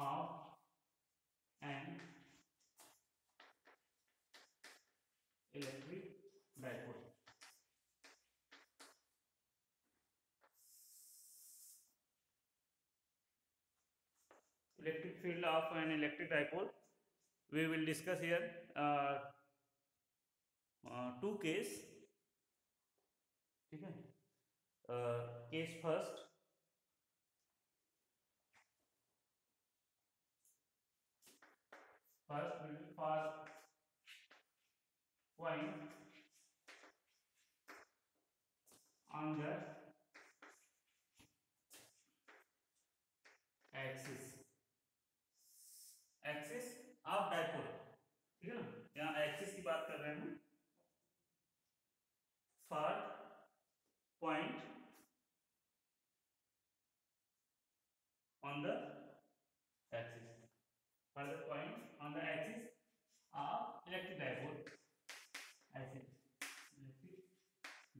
of an electric dipole. Electric field of an electric dipole. We will discuss here two case. ठीक है. Case first. First will be for point on the axis of dipole. ठीक है ना, यहाँ axis की बात कर रहे हैं. For point on the axis, for the point on the axis of electric dipole. Electric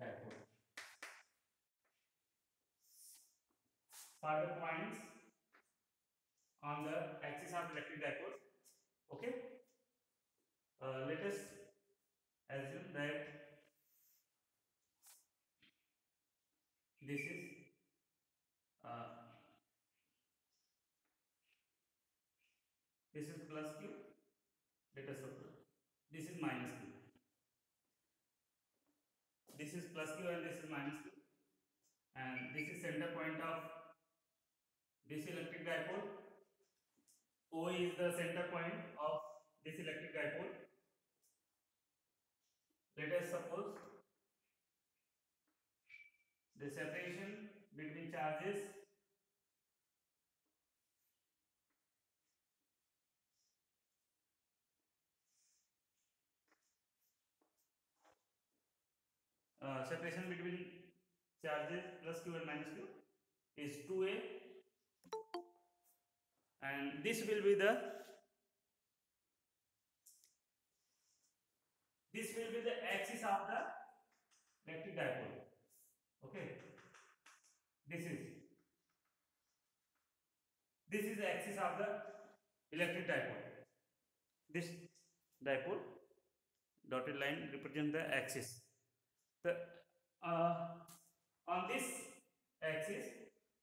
dipole for the points on the axis of electric dipole. Okay, let us assume that this is plus q. Let us suppose this is minus q. This is plus q and this is minus q, and this is center point of this electric dipole. O is the center point of this electric dipole. Let us suppose the separation between charges separation between charges plus q and minus q is 2a, and this will be the axis of the electric dipole. Okay, this is the axis of the electric dipole. This dipole dotted line represents the axis. The on this axis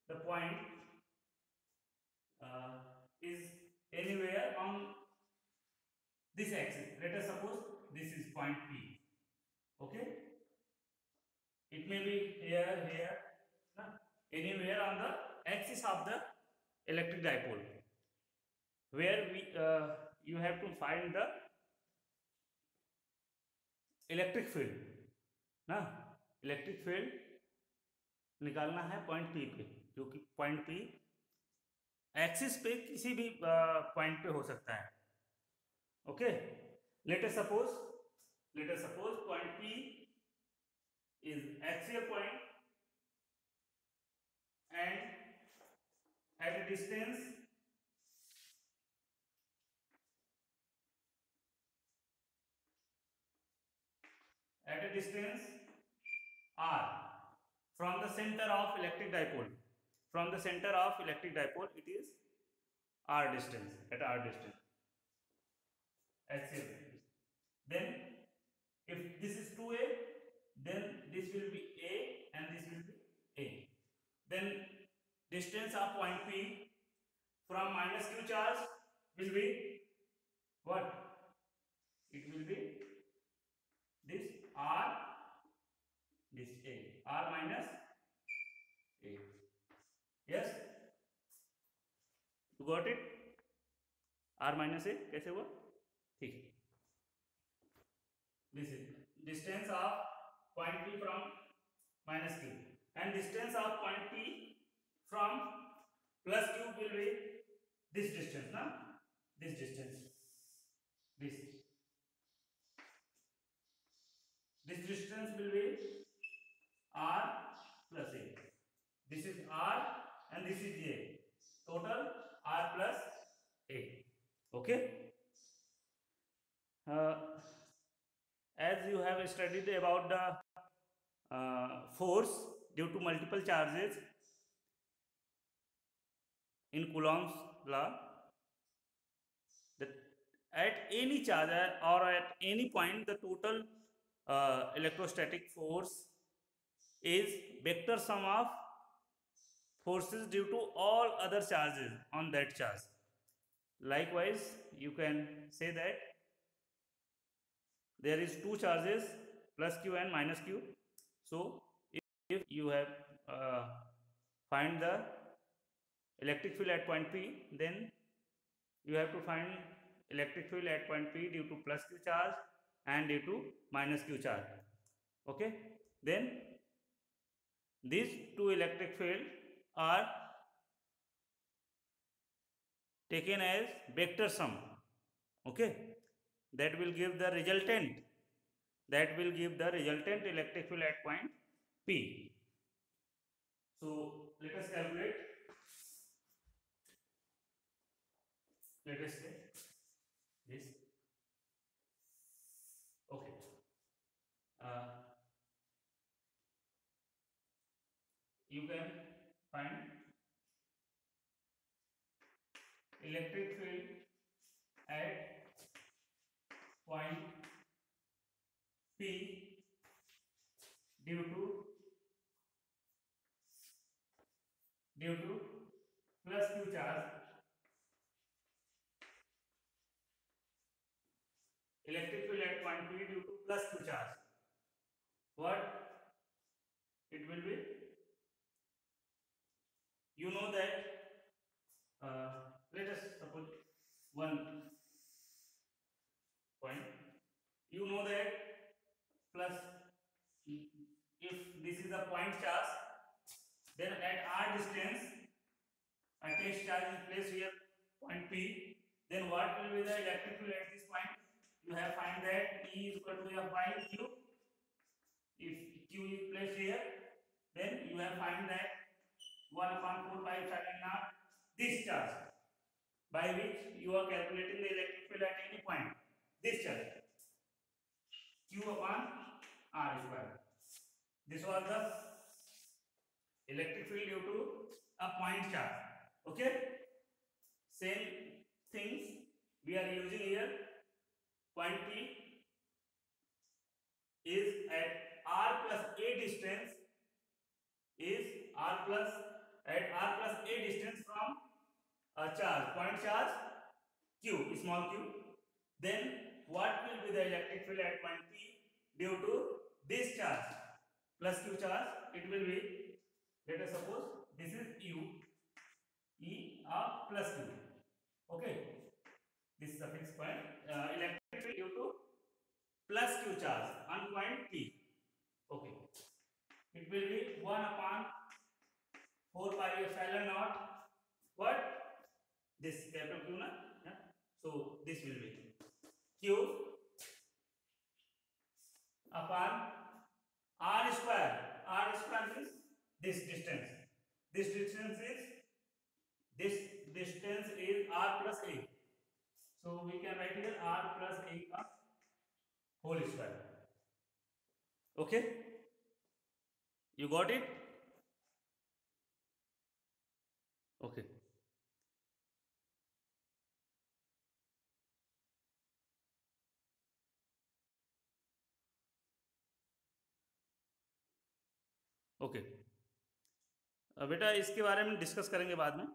the point is anywhere on this axis. Let us suppose this is point P. Okay, it may be here, anywhere on the axis of the electric dipole, where we you have to find the electric field ना. Electric field निकालना है point P पे, जो कि point P axis पे किसी भी point पे हो सकता है. Okay, let us suppose point P is axial point and at a distance r from the center of electric dipole. From the center of electric dipole it is r distance, at r distance, axial. Then if this is 2a, then this will be a and this will be a. Then distance of point P from minus q charge will be what? It will be this r, this a, r minus a. Yes, you got it? r minus a कैसे हुआ? ठीक है. This is distance of point P from minus q, and distance of point P from plus q will be this distance, na? This distance, this distance will be r plus a. This is r and this is a. Total r plus a. Okay. As you have studied about the force due to multiple charges in Coulomb's law, that at any charge or at any point the total electrostatic force is vector sum of forces due to all other charges on that charge. Likewise, you can say that there is two charges plus q and minus q. So if you have find the electric field at point P, then you have to find electric field at point P due to plus q charge and due to minus q charge. Okay, then these two electric field are taken as vector sum. Okay, that will give the resultant electric field at point P. So let us calculate. Let us say this. Okay. You can find electric field at point P due to plus q charge. Electric field at point P due to plus q charge. What it will be? You know that let us suppose one point. You know that plus, if this is a point charge, then at r distance a test charge is placed here point P. Then what will be the electric field at this point? You have find that E is equal to F by Q. If Q is placed here, then you have find that 1 upon 4 pi epsilon naught this charge, by which you are calculating the electric field at any point. This charge Q upon R square. This was the electric field due to a point charge. Okay, same things we are using here. Point P is at r plus a distance, at r plus a distance from a charge, point charge q, small q. Then what will be the electric field at point P due to this charge plus q charge? It will be, let us suppose this is u, E of plus q. Okay, this is a fixed point. Electric field due to plus q charge on point P. Okay, it will be 1 upon 4 pi epsilon naught. What? This capital Q na? Yeah. So this will be Q upon R square. R square is this distance. This distance is R plus A. So we can write here R plus A का whole square. Okay, you got it? Okay. Okay बेटा इसके बारे में discuss करेंगे बाद में.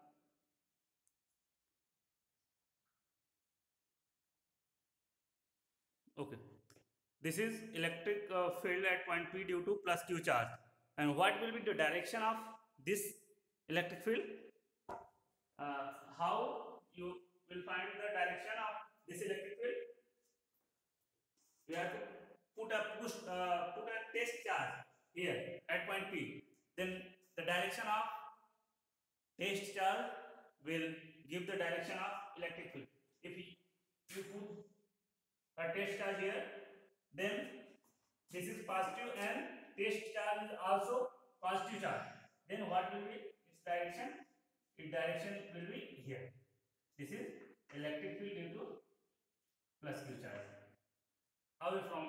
Okay, this is electric field at point P due to plus q charge. And what will be the direction of this electric field? How you will find the direction of this electric field? You have to put a test charge here at point P. Then the direction of test charge will give the direction of electric field. If you put a test charge here, then this is positive and test charge is also positive charge. Then what will be its direction? Its direction will be here. This is electric field due to plus q charge away from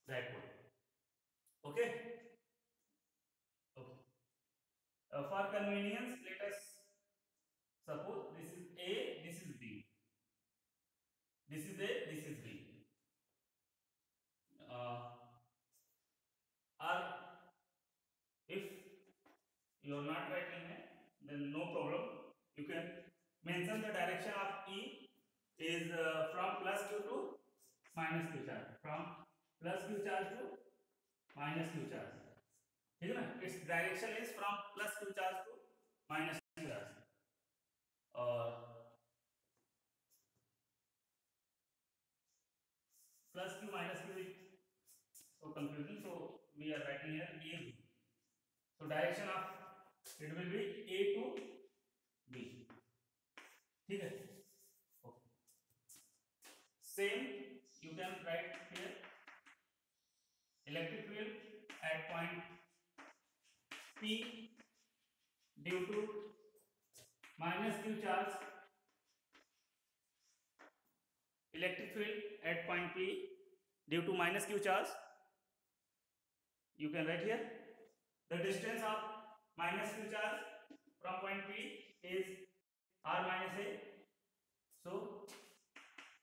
dipole. Okay. Okay. For convenience, let us suppose this is A, this is B. This is A, this is B. Or if you are not writing it, then no problem. You can mention the direction of E is from plus Q to minus Q charge. From plus Q charge to minus Q charge. ठीक है ना? Its direction is from plus Q charge to minus Q charge. और plus Q minus Q is so confusing. So we are writing here A B. So direction of it will be A to B. ठीक है? Same you can write here. Electric field at point P due to minus Q charge. Electric field at point P due to minus Q charge. You can write here. The distance of minus Q charge from point P is R minus A. So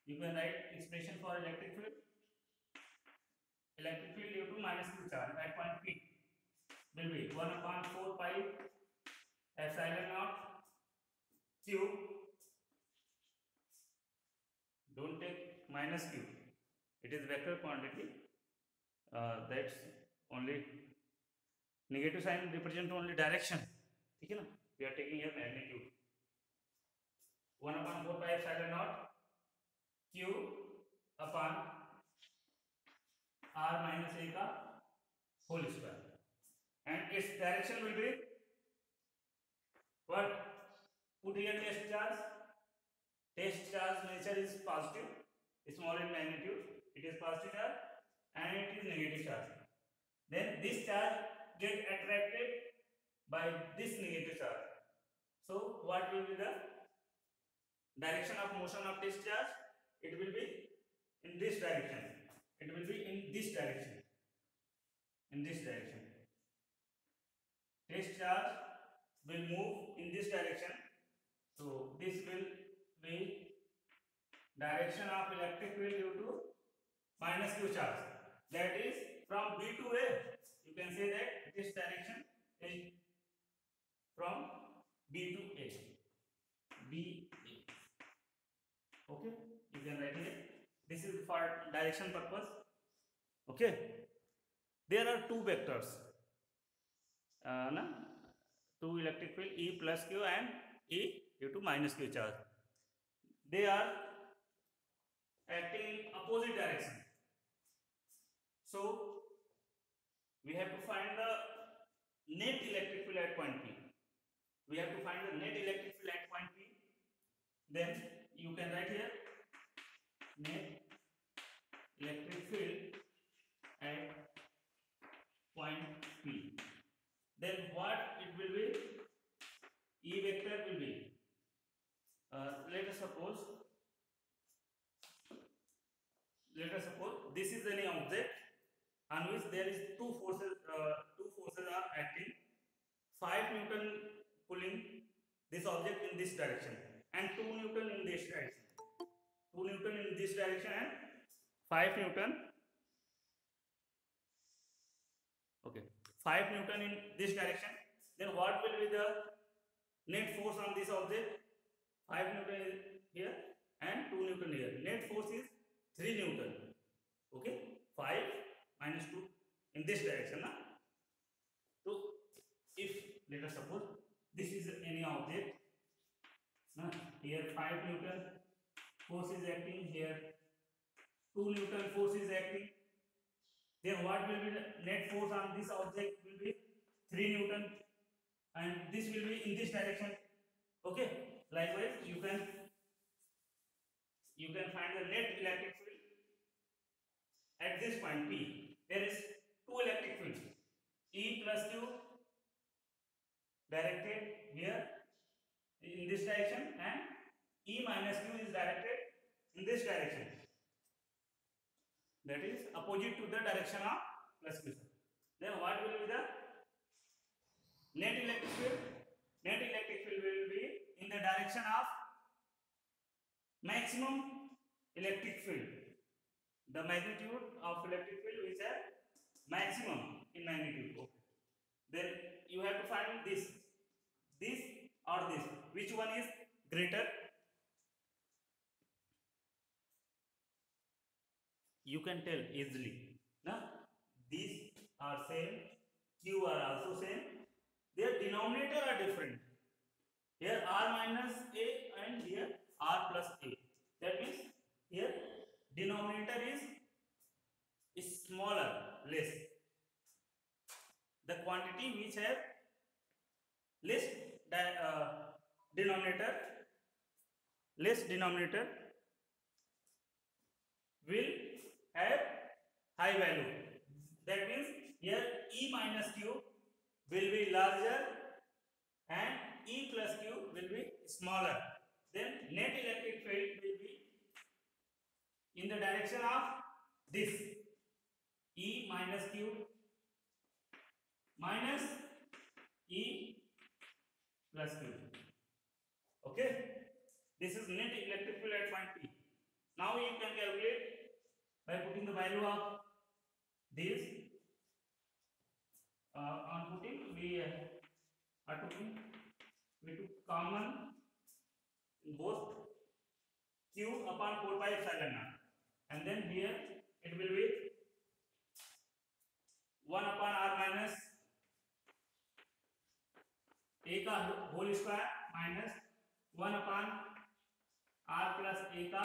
you can write expression for electric field. Electric field due to minus Q charge at point P will be 1/4 pi epsilon naught Q. Don't take minus Q. It is vector quantity. That's only negative sign represent only direction. ठीक है ना? We are taking here magnitude. 1/4 pi epsilon naught Q upon R minus A का whole square. And its direction will be what? Put here test charge. Test charge nature is positive, small in magnitude. It is positive charge and it is negative charge. Then this charge get attracted by this negative charge. So what will be the direction of motion of test charge? It will be in this direction. It will be in this direction. In this direction. Test charge will move in this direction. So this will be direction of electric field due to minus Q charge. That is from B to A. You can say that this direction is from B to A. B A. Okay. You can write it. This is for direction purpose. Okay. There are two vectors. Two electric field E plus Q and E due to minus Q charge. They are acting in opposite direction. So we have to find the net electric field at point P. We have to find the net electric field at point P. Then you can write here net electric field at point P. Then what it will be? E vector will be. Let us suppose this is any object on which there is two forces are acting. 5 Newton pulling this object in this direction and 2 Newton in this direction. 2 Newton in this direction and 5 Newton. Okay, 5 Newton in this direction. Then what will be the net force on this object? 5 Newton is here and 2 Newton here. Net force is 3 Newton. Okay, 5 minus 2 in this direction. So if let us suppose this is any object. Here 5 Newton force is acting. Here 2 Newton force is acting. Then what will be the net force on this object will be 3 Newton and this will be in this direction. Okay, likewise you can find the net electric field at this point P. There is two electric fields, E plus Q directed here in this direction and E minus Q is directed in this direction. That is opposite to the direction of plus Q. Then what will be the net electric field? Net electric field will be in the direction of maximum electric field, the magnitude of electric field which are maximum in magnitude. Okay. Then you have to find this or this, which one is greater. You can tell easily. Now these are same, q are also same, their denominator are different. Here r minus a and here r plus a. That means here denominator is smaller, less. The quantity which have less denominator, less denominator will have high value. That means here E minus Q will be larger and E plus Q will be smaller. Then net electric field will be in the direction of this E minus Q minus E plus Q. Okay, this is net electric field at point P. Now you can calculate by putting the value of this. On putting, we took common in both Q upon 4 pi epsilon naught, and then here it will be 1 upon r minus a का whole square minus 1 upon r plus a का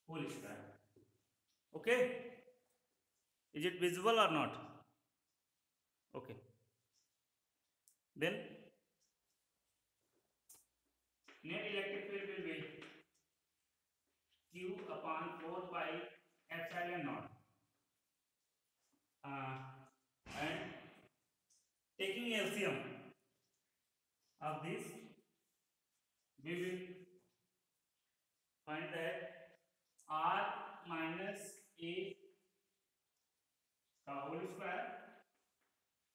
whole square. Okay, is it visible or not? Okay, then net electric field will be q upon 4 pi epsilon naught, and taking LCM of this, we will find that r minus a का whole square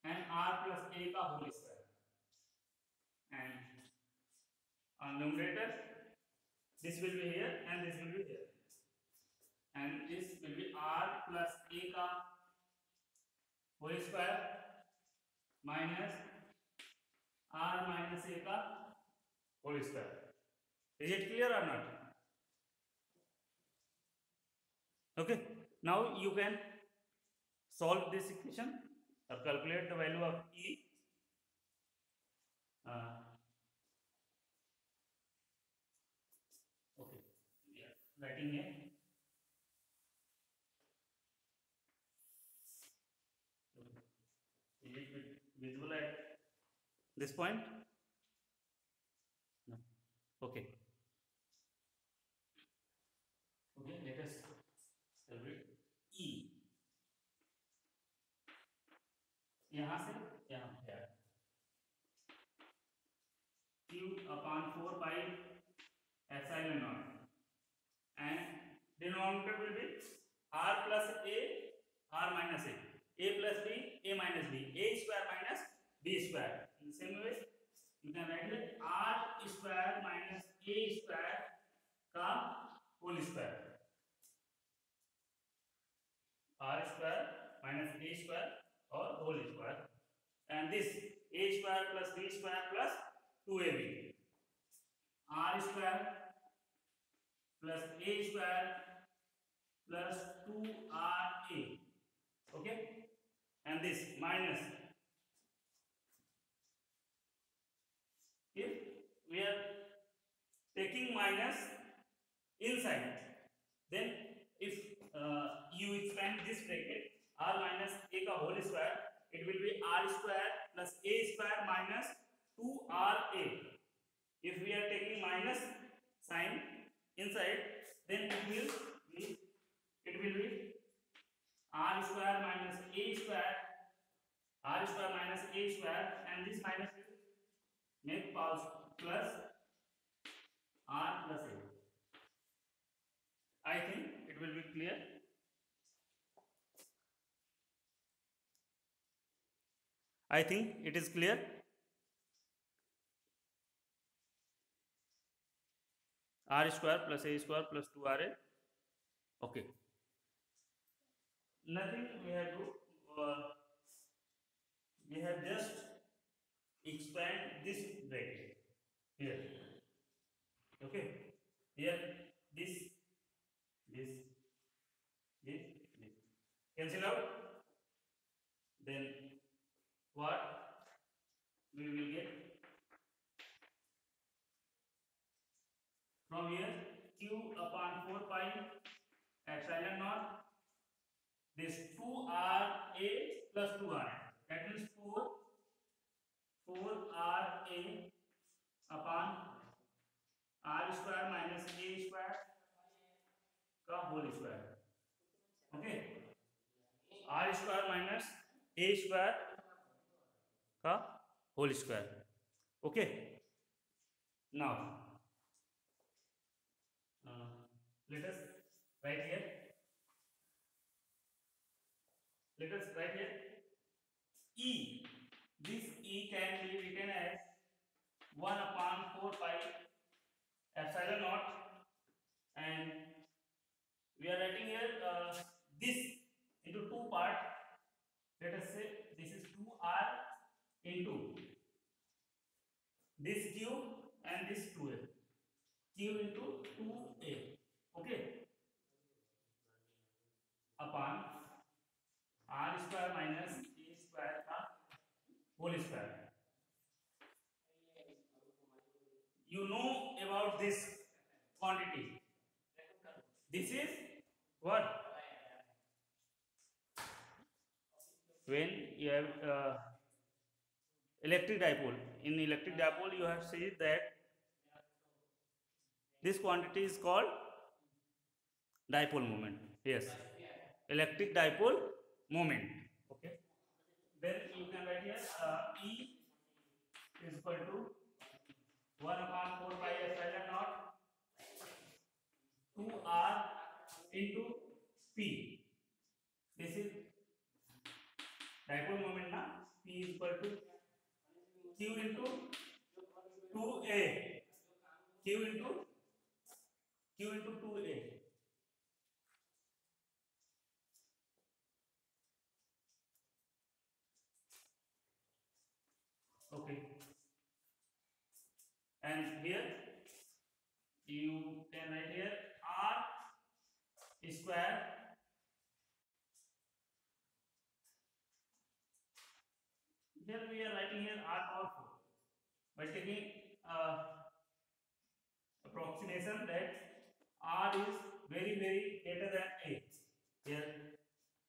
and r plus a का whole square, and on numerator this will be here and this will be here, and this will be r plus a का whole square minus r minus a का whole square. Is it clear or not? Okay, now you can solve this equation or calculate the value of E. Okay, yeah, writing here. Is it visible at this point? No. Okay. Okay, let us calculate E. यहाँ से यहाँ पे q upon 4 pi epsilon naught, and denominator will be r plus a, r minus a plus b, a minus b, a square minus b square. In the same way you can write it r square minus a square का whole square, r square minus a square or whole square, and this a square plus b square plus 2ab, r square plus a square plus 2ra. Okay, and this minus, if we are taking minus inside, then if you expand this bracket r minus a का whole square, it will be r square plus a square minus 2ra. If we are taking minus sign inside, then it will be r square minus a square, r square minus a square, and this minus will make plus r plus a. I think it will be clear. I think it is clear. R square plus a square plus 2ra Okay, nothing we have to we have just expand this bracket here. Okay, here this this this this cancel out, then what we will get from here, q upon 4 pi epsilon naught, this 2ra plus 2r, that means 4ra upon r square minus a square का whole square. Okay, r square minus a square का whole square. Okay, now let us write here, let us write here e. This e can be written as 1 upon 4 pi epsilon naught, and we are writing here this into two part. Let us say this is 2r into this q and this 2a, q into 2a. Okay, upon r square minus a square का whole square. You know about this quantity. This is what? When you have electric dipole. In electric dipole, you have seen that this quantity is called dipole moment. Yes, electric dipole moment. Okay, then you can write here E is equal to 1 upon 4 pi epsilon naught 2r into P. This is dipole moment na. P is equal to q into 2a, q into 2a. Okay, and here you can write here r square here we are writing here r power 4 by taking approximation that r is very greater than a. Here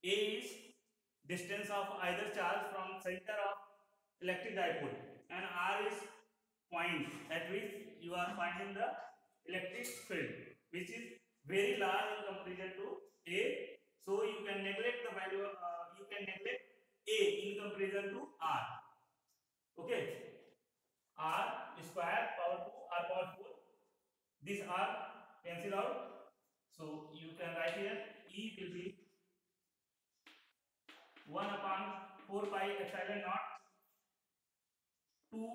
a is distance of either charge from center of electric dipole, and r is point at which you are finding the electric field, which is very large in comparison to a. So you can neglect the value, you can neglect a in comparison to r. Okay, r square power 2 r power 4, this r cancel out, so you can write here e will be 1 upon 4 pi epsilon naught 2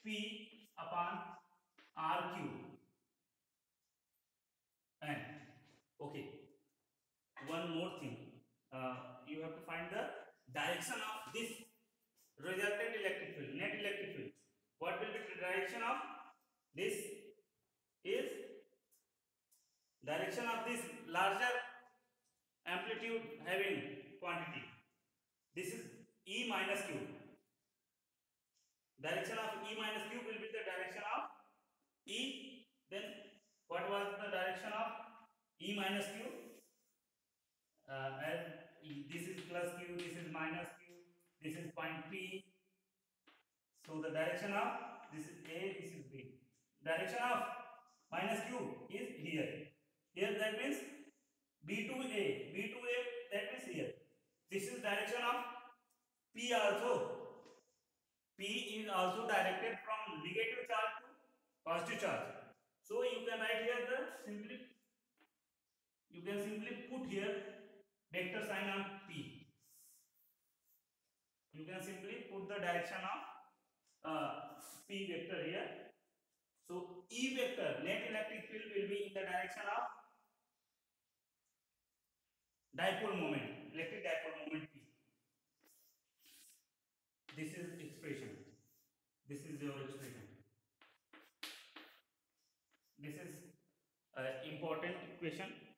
p upon r cube. And okay, one more thing, you have to find the direction of this resultant electric field, net electric field. What will be the direction of this? Is direction of this larger amplitude having quantity. This is E minus Q. Direction of E minus Q will be the direction of E. Then what was the direction of E minus Q? As this is plus Q, this is minus Q, this is point P. So the direction of this is A, this is B. Direction of minus Q is here. Here that means B to A. B to A, that means here. This is direction of P also. P is also directed from negative charge to positive charge. So you can write here the simply, you can simply put here vector sign on P. You can simply put the direction of P vector here. So E vector, net electric field, will be in the direction of dipole moment, electric dipole moment P. This is expression. This is your expression. This is important equation.